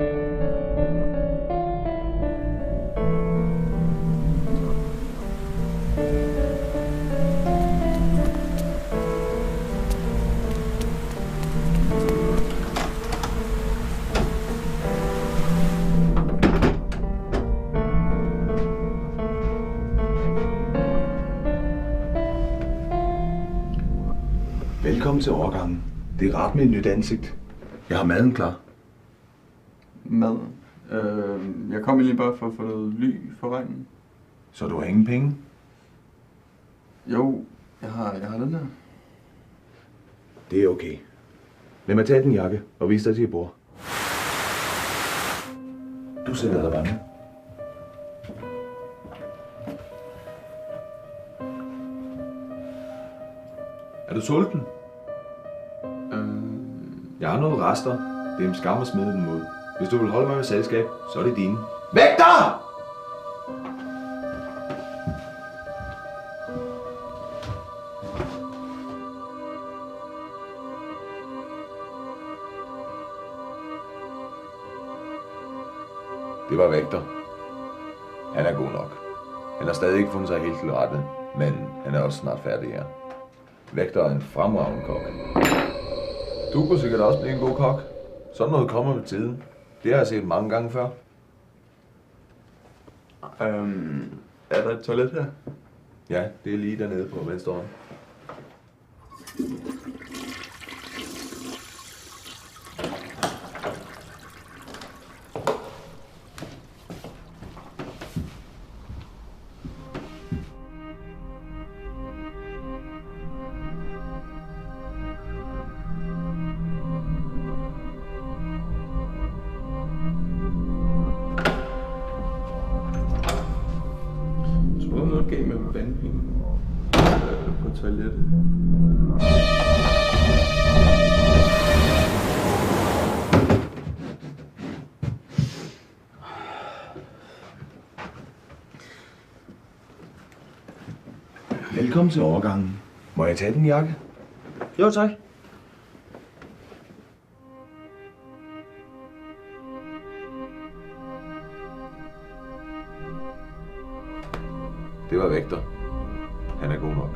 Velkommen til overgangen. Det er rart med et nyt ansigt. Jeg har maden klar. Maden? Jeg kom egentlig bare for at få noget ly for regnen. Så du har ingen penge? Jo, jeg har den her. Det er okay. Lad mig tage din jakke og vise dig til dit bord. Du sætter dig bare ned. Er du sulten? Jeg har nogle rester. Det er en skam at smide dem ud. Hvis du vil holde mig med selskab, så er det dine. Væk dig! Det var Vægter. Han er god nok. Han har stadig ikke fundet sig helt til rette, men han er også snart færdig her. Vægter er en fremragende kok. Du kunne sikkert også blive en god kok. Sådan noget kommer med tiden. Det har jeg set mange gange før. Er der et toilet her? Ja, det er lige dernede på venstre hånd. Der er noget galt med vandpingen på toilettet. Velkommen til overgangen. Må jeg tage din jakke? Jo, tak. Det var Vægter. Han er god nok.